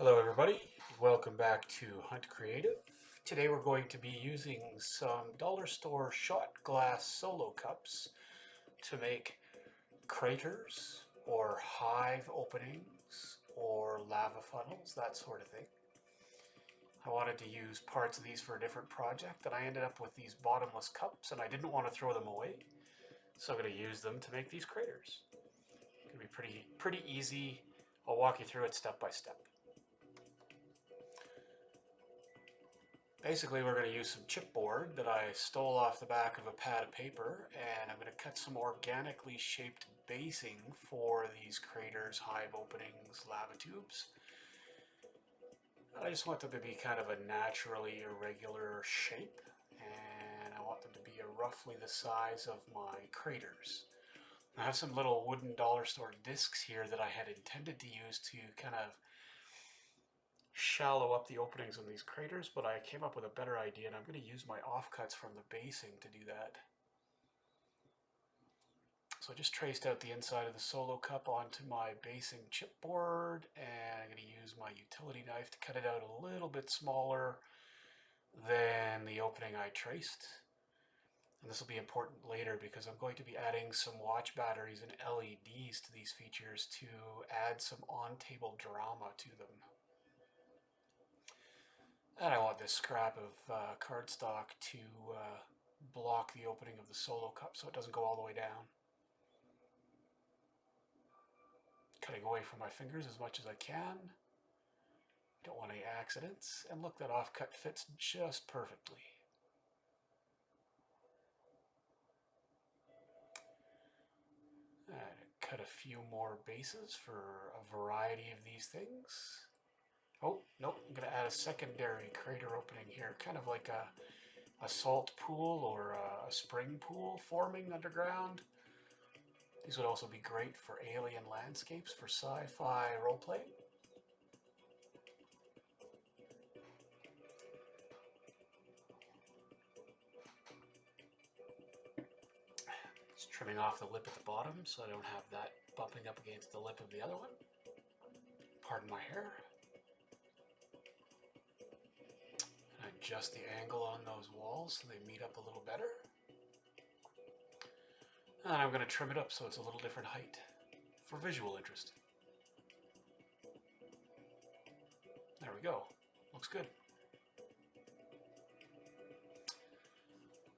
Hello everybody, welcome back to Hunt Creative. Today we're going to be using some dollar store shot glass solo cups to make craters or hive openings or lava funnels, that sort of thing. I wanted to use parts of these for a different project and I ended up with these bottomless cups and I didn't want to throw them away, so I'm going to use them to make these craters. It's going to be pretty easy. I'll walk you through it step by step. Basically, we're going to use some chipboard that I stole off the back of a pad of paper, and I'm going to cut some organically shaped basing for these craters, hive openings, lava tubes. I just want them to be kind of a naturally irregular shape, and I want them to be roughly the size of my craters. I have some little wooden dollar store discs here that I had intended to use to kind of shallow up the openings in these craters, but I came up with a better idea and I'm going to use my offcuts from the basing to do that. So I just traced out the inside of the solo cup onto my basing chipboard, and I'm going to use my utility knife to cut it out a little bit smaller than the opening I traced. And this will be important later because I'm going to be adding some watch batteries and LEDs to these features to add some on-table drama to them. And I want this scrap of cardstock to block the opening of the solo cup so it doesn't go all the way down. Cutting away from my fingers as much as I can. Don't want any accidents. And look, that offcut fits just perfectly. Cut a few more bases for a variety of these things. Oh, nope, I'm going to add a secondary crater opening here, kind of like a salt pool or a spring pool forming underground. These would also be great for alien landscapes for sci-fi roleplay. Just trimming off the lip at the bottom so I don't have that bumping up against the lip of the other one. Pardon my hair. And adjust the angle on those walls so they meet up a little better. And I'm going to trim it up so it's a little different height for visual interest. There we go. Looks good.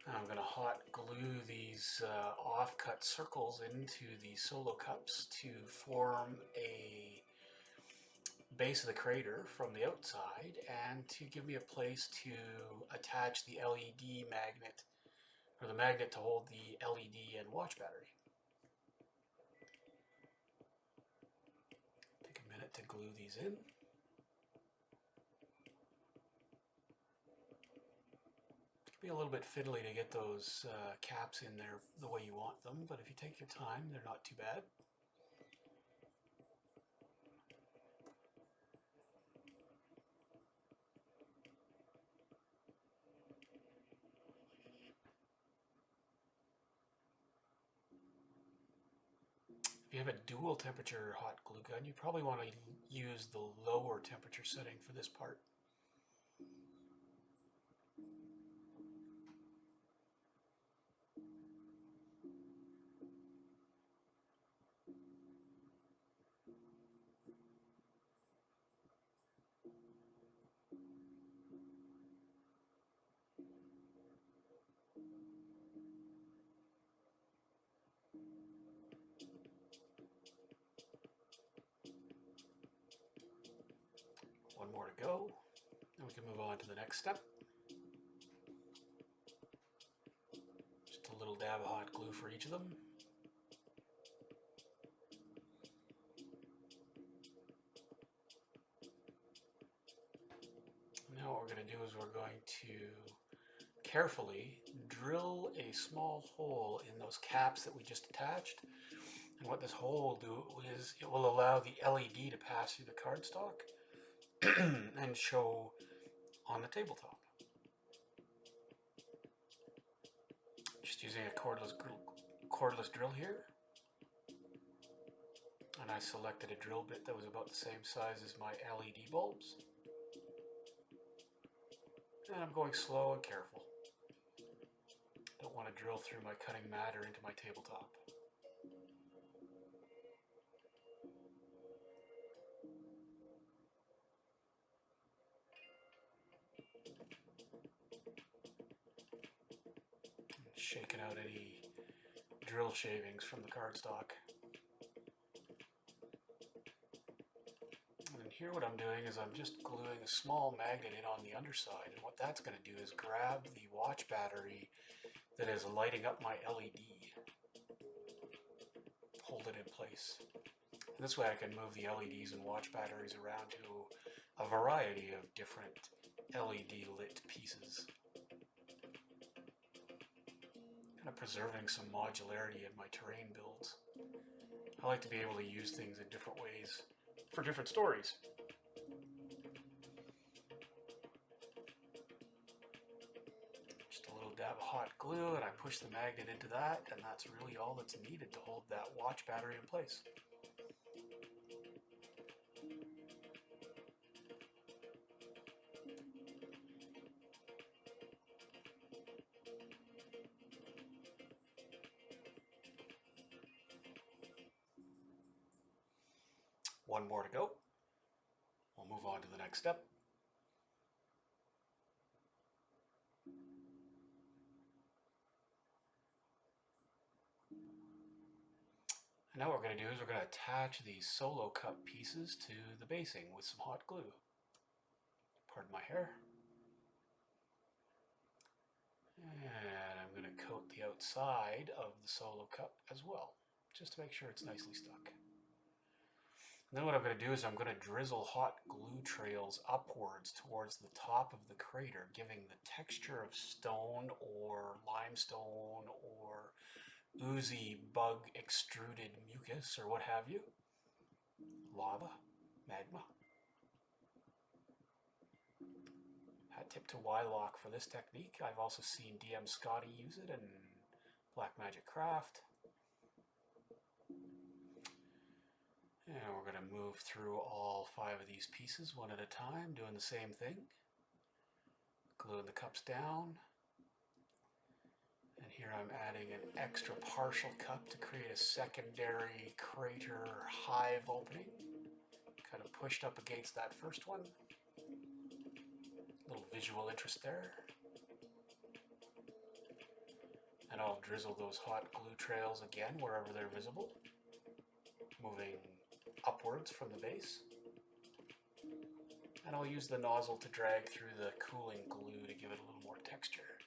Now I'm going to hot glue these off-cut circles into the solo cups to form a base of the crater from the outside and to give me a place to attach the LED magnet, or the magnet to hold the LED and watch battery. Take a minute to glue these in. Be a little bit fiddly to get those caps in there the way you want them, but if you take your time, they're not too bad. If you have a dual temperature hot glue gun, you probably want to use the lower temperature setting for this part. One more to go, and we can move on to the next step. Just a little dab of hot glue for each of them. Now what we're going to do is we're going to carefully drill a small hole in those caps that we just attached. And what this hole will do is it will allow the LED to pass through the cardstock and show on the tabletop. Just using a cordless drill here. And I selected a drill bit that was about the same size as my LED bulbs. And I'm going slow and careful. Don't want to drill through my cutting matter into my tabletop. Shaking out any drill shavings from the cardstock. And here what I'm doing is I'm just gluing a small magnet in on the underside, and what that's going to do is grab the watch battery that is lighting up my LED, hold it in place. And this way I can move the LEDs and watch batteries around to a variety of different LED lit pieces. Kind of preserving some modularity in my terrain builds. I like to be able to use things in different ways for different stories. Just a little dab of hot glue and I push the magnet into that, and that's really all that's needed to hold that watch battery in place. One more to go. We'll move on to the next step. And now what we're going to do is we're going to attach these solo cup pieces to the basing with some hot glue. Pardon my hair. And I'm going to coat the outside of the solo cup as well, just to make sure it's nicely stuck. And then what I'm going to do is I'm going to drizzle hot glue trails upwards towards the top of the crater, giving the texture of stone or limestone or oozy bug extruded mucus or what have you. Lava, magma. Hat tip to Y-Lock for this technique. I've also seen DM Scotty use it in Black Magic Craft. And we're going to move through all 5 of these pieces one at a time, doing the same thing. Gluing the cups down. And here I'm adding an extra partial cup to create a secondary crater hive opening. Kind of pushed up against that first one. Little visual interest there. And I'll drizzle those hot glue trails again wherever they're visible. Moving upwards from the base. And I'll use the nozzle to drag through the cooling glue to give it a little more texture.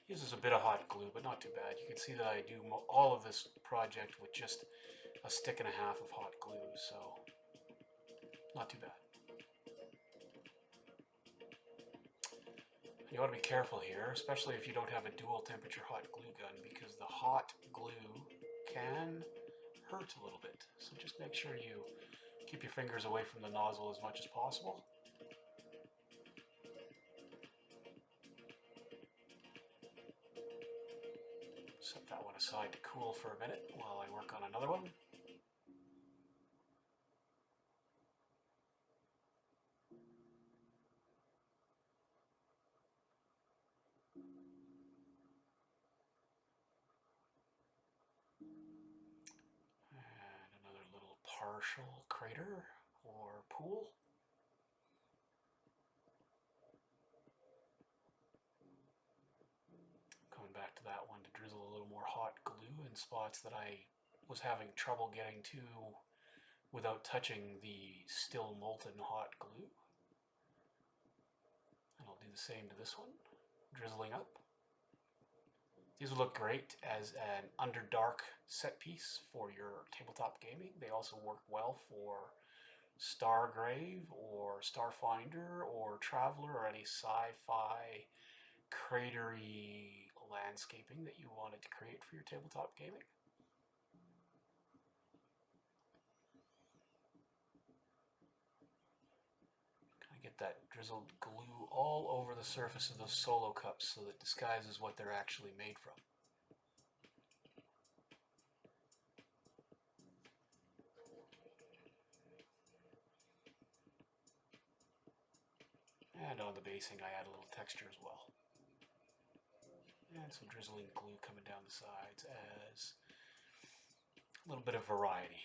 Uses a bit of hot glue, but not too bad. You can see that I do all of this project with just a stick and a half of hot glue, so not too bad. You want to be careful here, especially if you don't have a dual temperature hot glue gun, because the hot glue can hurt a little bit. So just make sure you keep your fingers away from the nozzle as much as possible. Set that one aside to cool for a minute while I work on another one. And another little partial crater or pool. Coming back to that one to drizzle a little more hot glue in spots that I was having trouble getting to without touching the still molten hot glue. And I'll do the same to this one, drizzling up. These will look great as an Underdark set piece for your tabletop gaming. They also work well for Stargrave or Starfinder or Traveler or any sci-fi cratery landscaping that you wanted to create for your tabletop gaming. Kind of get that drizzled glue all over the surface of those solo cups so that it disguises what they're actually made from. the basing I add a little texture as well. And some drizzling glue coming down the sides as a little bit of variety.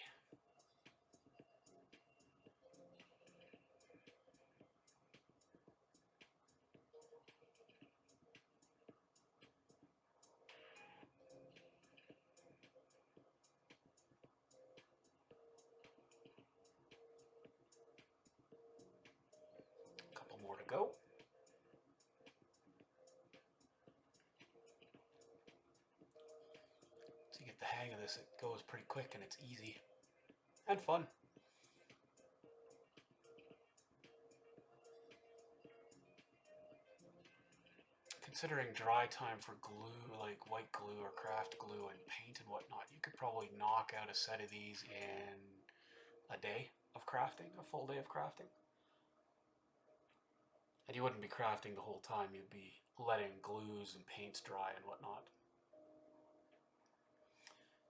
A couple more to go. To get the hang of this, it goes pretty quick and it's easy and fun. Considering dry time for glue, like white glue or craft glue and paint and whatnot, you could probably knock out a set of these in a day of crafting, a full day of crafting. And you wouldn't be crafting the whole time, you'd be letting glues and paints dry and whatnot.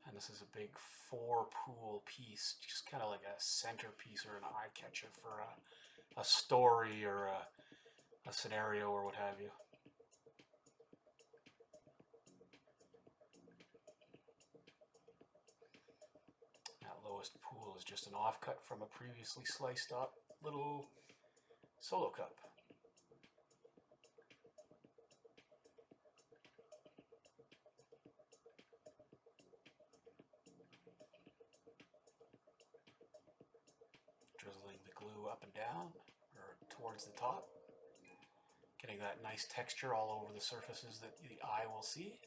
And this is a big 4-pool piece, just kind of like a centerpiece or an eye catcher for a story or a scenario or what have you. That lowest pool is just an offcut from a previously sliced up little solo cup. Drizzling the glue up and down, or towards the top. Getting that nice texture all over the surfaces that the eye will see.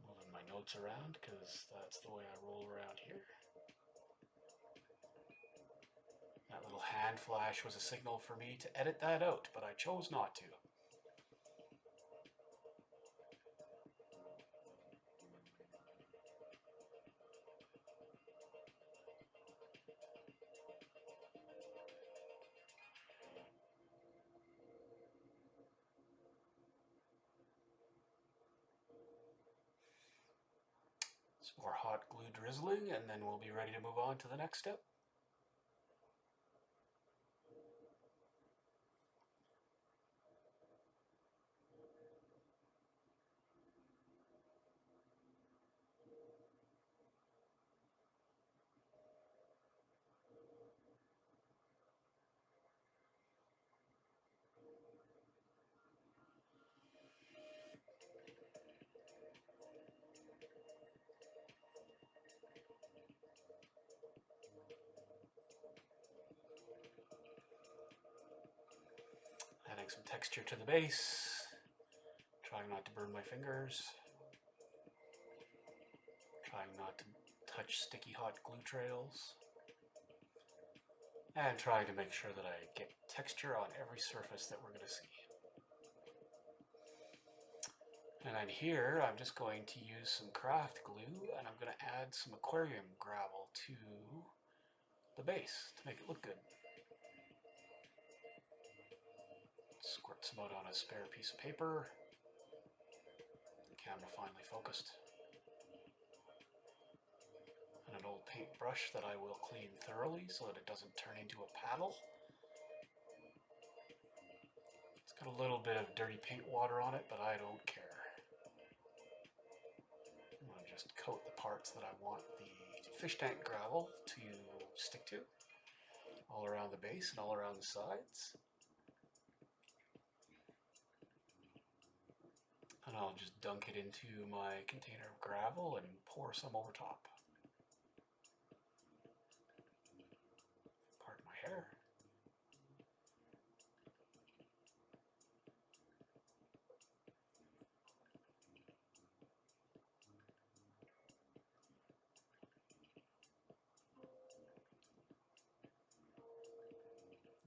Moving my notes around because that's the way I roll around here. That little hand flash was a signal for me to edit that out, but I chose not to. Some more hot glue drizzling, and then we'll be ready to move on to the next step. Adding some texture to the base, trying not to burn my fingers, trying not to touch sticky hot glue trails, and trying to make sure that I get texture on every surface that we're going to see. And then here I'm just going to use some craft glue, and I'm going to add some aquarium gravel to the base to make it look good. Squirt some out on a spare piece of paper. The camera finally focused. And an old paintbrush that I will clean thoroughly so that it doesn't turn into a paddle. It's got a little bit of dirty paint water on it, but I don't care. I'm going to just coat the parts that I want the fish tank gravel to stick to, all around the base and all around the sides. And I'll just dunk it into my container of gravel and pour some over top. Pardon my hair.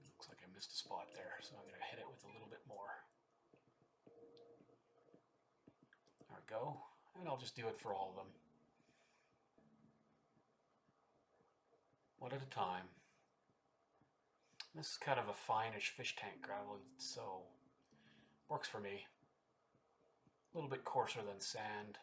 Looks like I missed a spot there, so I'm going to hit it with a little bit more. There we go, and I'll just do it for all of them. One at a time. This is kind of a fine-ish fish tank gravel, so works for me. A little bit coarser than sand.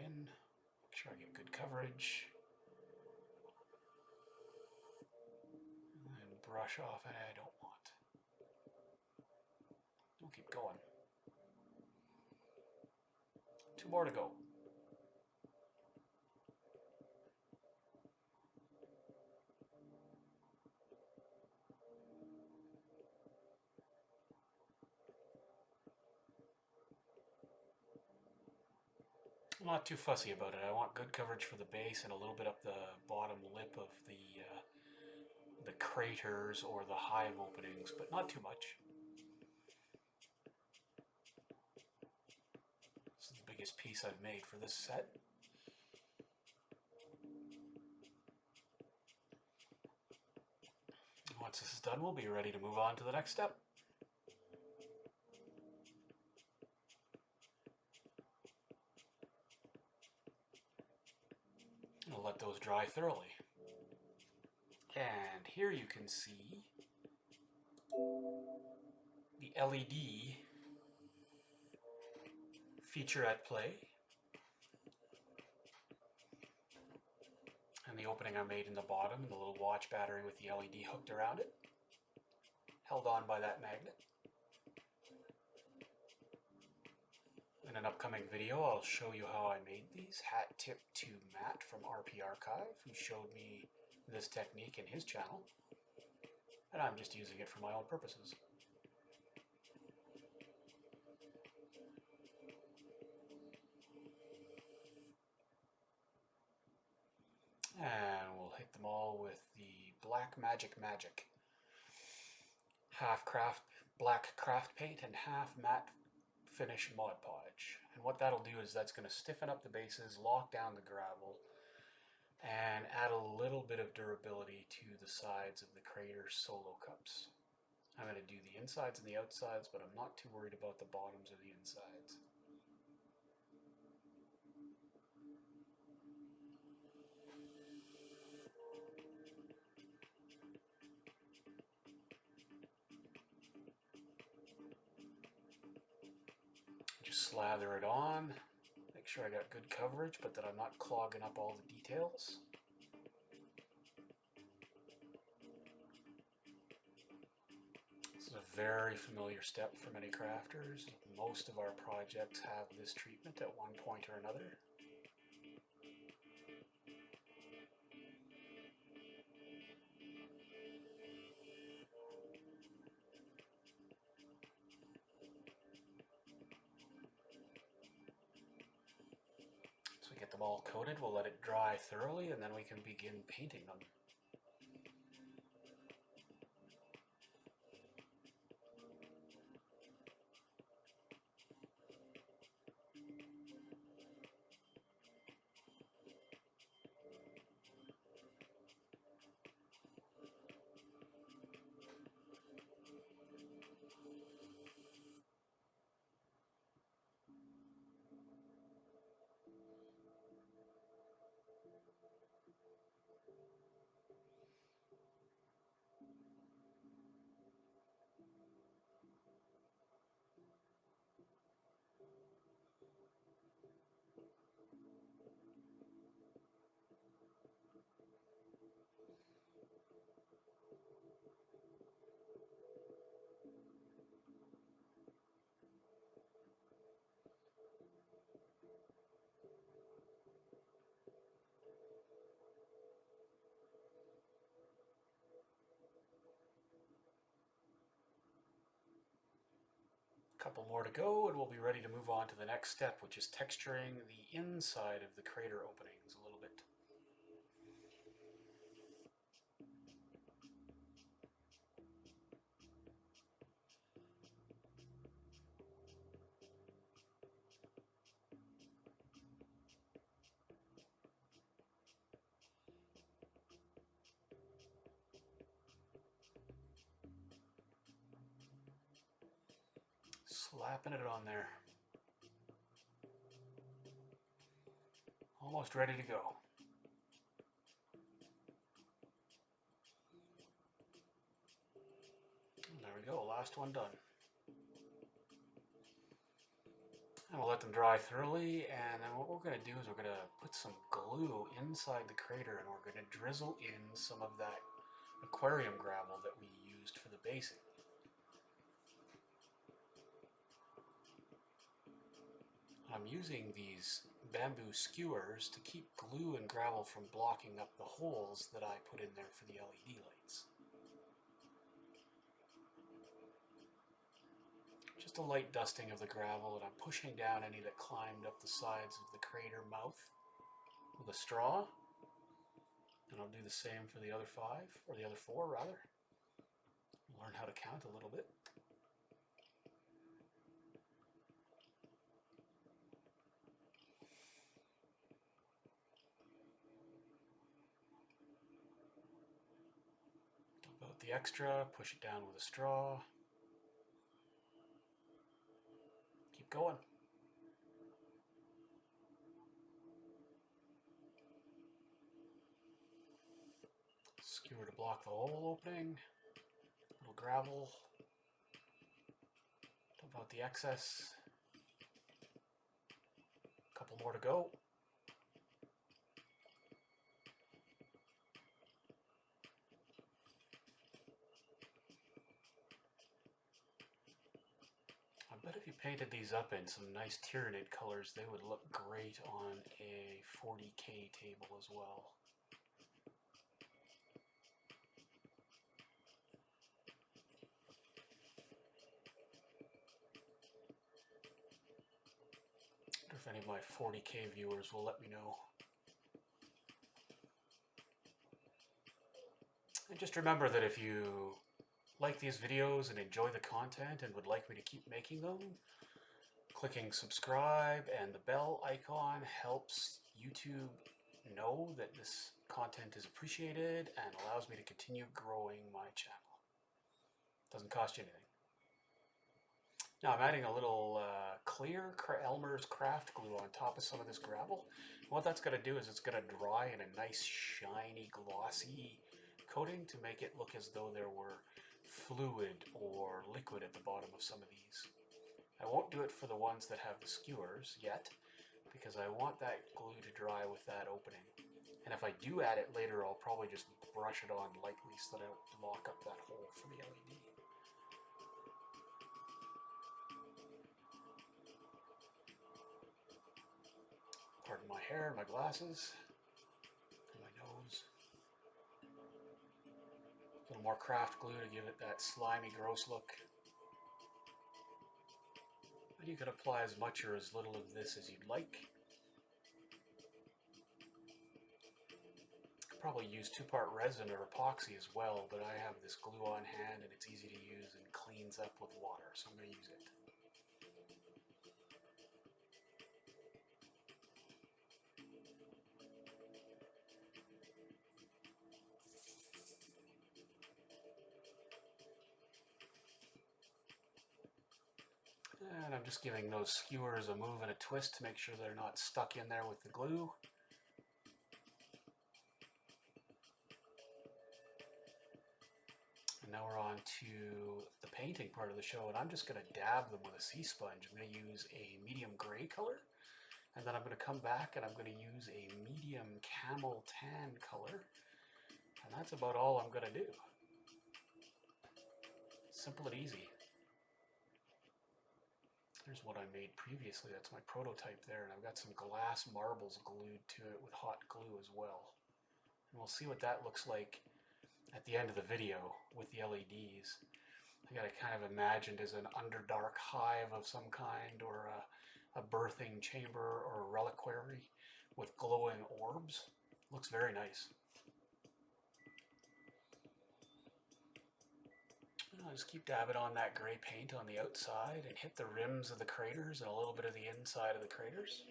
in. Make sure I get good coverage. And brush off any I don't want. We'll keep going. 2 more to go. I'm not too fussy about it. I want good coverage for the base and a little bit up the bottom lip of the craters or the hive openings, but not too much. This is the biggest piece I've made for this set. Once this is done, we'll be ready to move on to the next step. I'll let those dry thoroughly. And here you can see the LED feature at play. And the opening I made in the bottom, and the little watch battery with the LED hooked around it, held on by that magnet. In an upcoming video, I'll show you how I made these. Hat tip to Matt from RP Archive, who showed me this technique in his channel, and I'm just using it for my own purposes. And we'll hit them all with the Black Magic, half black craft paint and half matte finish Mod Podge. And what that'll do is that's going to stiffen up the bases, lock down the gravel, and add a little bit of durability to the sides of the crater solo cups. I'm going to do the insides and the outsides, but I'm not too worried about the bottoms or the insides. Just slather it on, make sure I got good coverage, but that I'm not clogging up all the details. This is a very familiar step for many crafters. Most of our projects have this treatment at one point or another. So we get them all coated, we'll let it dry thoroughly, and then we can begin painting them. Couple more to go and we'll be ready to move on to the next step, which is texturing the inside of the crater openings a little bit. Slapping it on there. Almost ready to go. And there we go, last one done. And we'll let them dry thoroughly, and then what we're going to do is we're going to put some glue inside the crater, and we're going to drizzle in some of that aquarium gravel that we used for the basing. I'm using these bamboo skewers to keep glue and gravel from blocking up the holes that I put in there for the LED lights. Just a light dusting of the gravel, and I'm pushing down any that climbed up the sides of the crater mouth with a straw. And I'll do the same for the other 5, or the other 4 rather. Learn how to count a little bit. Dump out the extra, push it down with a straw. Keep going. Skewer to block the hole opening. Little gravel. Dump out the excess. A couple more to go. I bet if you painted these up in some nice Tyranid colors, they would look great on a 40K table as well. If any of my 40K viewers will let me know. And just remember that if you like these videos and enjoy the content and would like me to keep making them, clicking subscribe and the bell icon helps YouTube know that this content is appreciated and allows me to continue growing my channel. Doesn't cost you anything. Now I'm adding a little clear Elmer's craft glue on top of some of this gravel. And what that's going to do is it's going to dry in a nice shiny glossy coating to make it look as though there were fluid or liquid at the bottom of some of these. I won't do it for the ones that have the skewers yet because I want that glue to dry with that opening. And if I do add it later, I'll probably just brush it on lightly so that I don't block up that hole for the LED. Pardon my hair, my glasses, and my nose. A little more craft glue to give it that slimy, gross look. And you can apply as much or as little of this as you'd like. Could probably use 2-part resin or epoxy as well, but I have this glue on hand and it's easy to use and cleans up with water, so I'm going to use it. And I'm just giving those skewers a move and a twist to make sure they're not stuck in there with the glue. And now we're on to the painting part of the show, and I'm just going to dab them with a sea sponge. I'm going to use a medium gray color, and then I'm going to come back and I'm going to use a medium camel tan color, and that's about all I'm going to do. Simple and easy. Here's what I made previously. That's my prototype there, and I've got some glass marbles glued to it with hot glue as well. And we'll see what that looks like at the end of the video with the LEDs. I got it kind of imagined as an underdark hive of some kind, or a birthing chamber or a reliquary with glowing orbs. Looks very nice. I'll just keep dabbing on that gray paint on the outside and hit the rims of the craters and a little bit of the inside of the craters.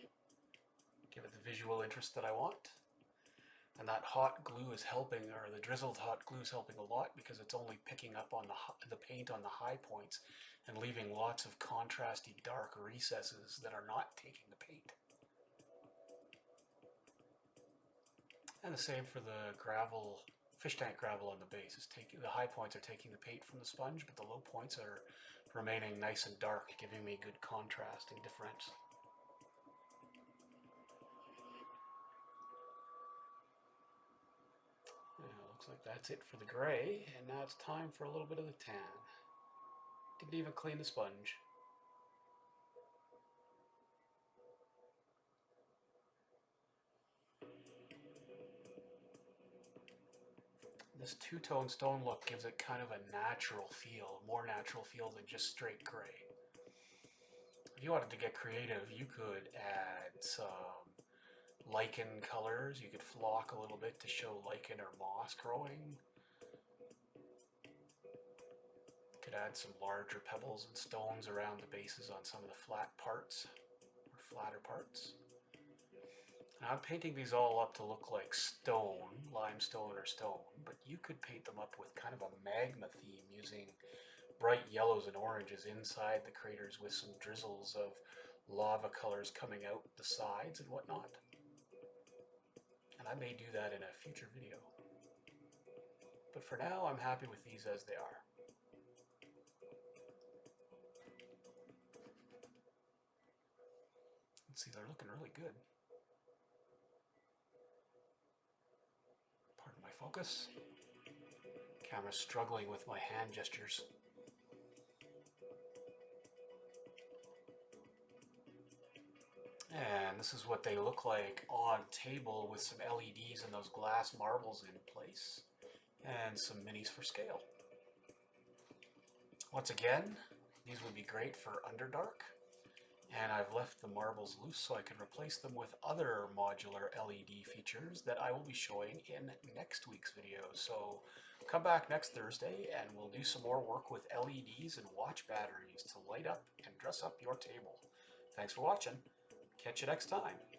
Give it the visual interest that I want. And that hot glue is helping, or the drizzled hot glue is helping a lot because it's only picking up on the paint on the high points and leaving lots of contrasty dark recesses that are not taking the paint. And the same for the gravel. Fish tank gravel on the base is taking, the high points are taking the paint from the sponge, but the low points are remaining nice and dark, giving me good contrast and difference. Looks like that's it for the gray, and now it's time for a little bit of the tan. Didn't even clean the sponge. This two-tone stone look gives it kind of a natural feel, more natural feel than just straight gray. If you wanted to get creative, you could add some lichen colors. You could flock a little bit to show lichen or moss growing. You could add some larger pebbles and stones around the bases on some of the flat parts, or flatter parts. Now I'm painting these all up to look like stone, limestone or stone, but you could paint them up with kind of a magma theme using bright yellows and oranges inside the craters with some drizzles of lava colors coming out the sides and whatnot. And I may do that in a future video. But for now, I'm happy with these as they are. Let's see, they're looking really good. Pardon my focus. Camera's struggling with my hand gestures. And this is what they look like on table with some LEDs and those glass marbles in place. And some minis for scale. Once again, these would be great for Underdark. And I've left the marbles loose so I can replace them with other modular LED features that I will be showing in next week's video. So come back next Thursday and we'll do some more work with LEDs and watch batteries to light up and dress up your table. Thanks for watching. Catch you next time.